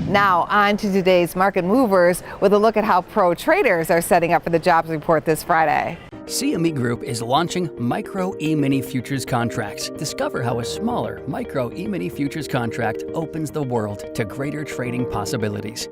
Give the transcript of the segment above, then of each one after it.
Now on to today's market movers with a look at how pro traders are setting up for the jobs report this Friday. CME Group is launching Micro E-mini futures contracts. Discover how a smaller Micro E-mini futures contract opens the world to greater trading possibilities.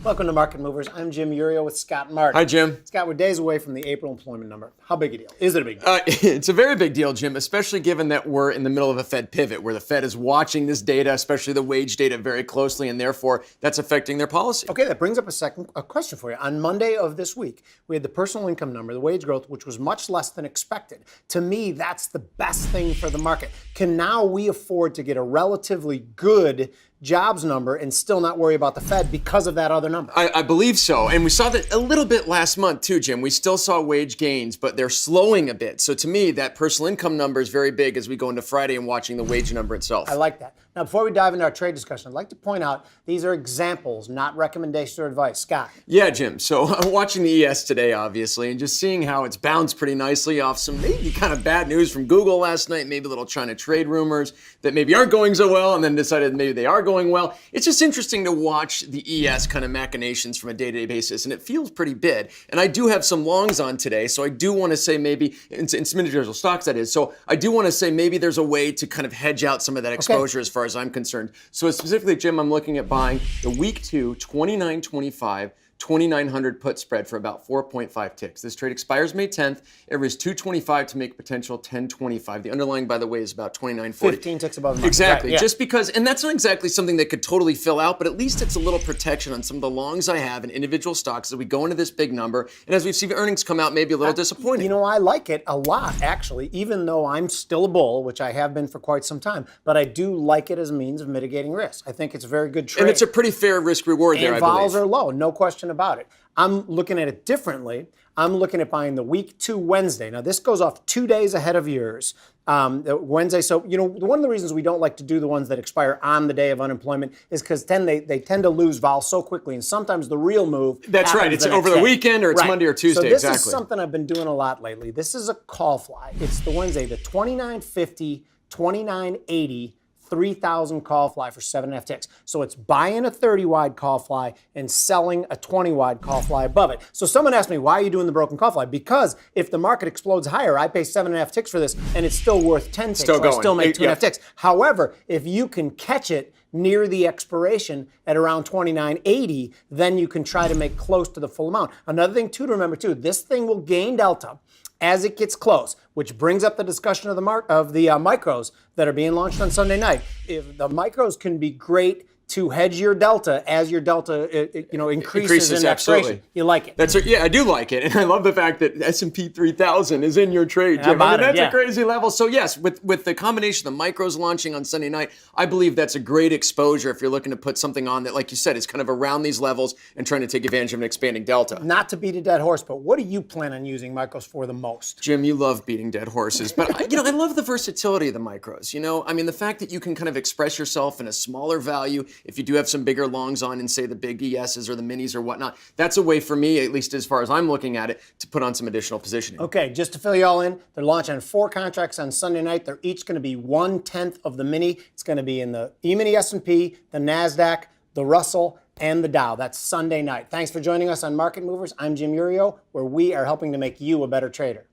Welcome to Market Movers. I'm Jim Iuorio with Scott Martin. Hi, Jim. Scott, we're days away from the April employment number. How big a deal? Is it a big deal? It's a very big deal, Jim, especially given that we're in the middle of a Fed pivot where the Fed is watching this data, especially the wage data, very closely, and therefore that's affecting their policy. Okay, that brings up a question for you. On Monday of this week, we had the personal income number, the wage growth, which was much less than expected. To me, that's the best thing for the market. Can now we afford to get a relatively good jobs number and still not worry about the Fed because of that other number? I believe so. And we saw that a little bit last month too, Jim. We still saw wage gains, but they're slowing a bit. So to me, that personal income number is very big as we go into Friday and watching the wage number itself. I like that. Now, before we dive into our trade discussion, I'd like to point out these are examples, not recommendations or advice. Scott. Yeah, Jim. So I'm watching the ES today, obviously, and just seeing how it's bounced pretty nicely off some maybe kind of bad news from Google last night, maybe a little China trade rumors that maybe aren't going so well, and then decided maybe they are going well. It's just interesting to watch the ES kind of machinations from a day-to-day basis, and it feels pretty big. And I do have some longs on today, so I do want to say maybe, in some individual stocks that is, so I do want to say maybe there's a way to kind of hedge out some of that exposure as far as I'm concerned. So specifically, Jim, I'm looking at buying the week 2, 29.25, 2,900 put spread for about 4.5 ticks. This trade expires May 10th. It was 225 to make potential 1025. The underlying, by the way, is about 2940. 15 ticks above the market. Exactly. Right, yeah. Just because, and that's not exactly something that could totally fill out, but at least it's a little protection on some of the longs I have in individual stocks as we go into this big number. And as we see the earnings come out, maybe a little disappointing. You know, I like it a lot, actually, even though I'm still a bull, which I have been for quite some time. But I do like it as a means of mitigating risk. I think it's a very good trade. And it's a pretty fair risk reward there, I believe. And vols are low, no question about it. I'm looking at it differently. I'm looking at buying the week 2 Wednesday. Now, this goes off 2 days ahead of yours. Wednesday. So, you know, one of the reasons we don't like to do the ones that expire on the day of unemployment is because they tend to lose vol so quickly. And sometimes the real move. That's right. It's over the weekend or it's Monday or Tuesday. So this exactly. is something I've been doing a lot lately. This is a call fly. It's the Wednesday, the 2950, 2980. 3,000 call fly for 7.5 ticks. So it's buying a 30 wide call fly and selling a 20 wide call fly above it. So someone asked me, why are you doing the broken call fly? Because if the market explodes higher, I pay 7.5 ticks for this and it's still worth 10 ticks. Still going. I still make 2.5 ticks. However, if you can catch it near the expiration at around 29.80, then you can try to make close to the full amount. Another thing too to remember too, this thing will gain delta as it gets close, which brings up the discussion of the micros that are being launched on Sunday night. If the micros can be great to hedge your delta as your delta increases in expiration. You like it? That's yeah, I do like it, and I love the fact that S&P 3000 is in your trade, Jim. That's a crazy level. So yes, with the combination of the micros launching on Sunday night, I believe that's a great exposure if you're looking to put something on that, like you said, is kind of around these levels and trying to take advantage of an expanding delta. Not to beat a dead horse, but what do you plan on using micros for the most? Jim, you love beating dead horses, but I love the versatility of the micros. The fact that you can kind of express yourself in a smaller value. If you do have some bigger longs on in, say, the big ESs or the minis or whatnot, that's a way for me, at least as far as I'm looking at it, to put on some additional positioning. Okay, just to fill you all in, they're launching 4 contracts on Sunday night. They're each going to be 1/10 of the mini. It's going to be in the E-mini S&P, the NASDAQ, the Russell, and the Dow. That's Sunday night. Thanks for joining us on Market Movers. I'm Jim Iuorio, where we are helping to make you a better trader.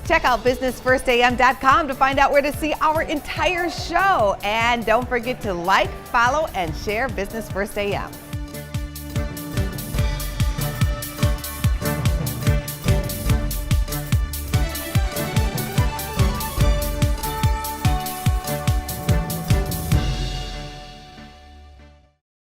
Check out businessfirstam.com to find out where to see our entire show. And don't forget to like, follow, and share Business First AM.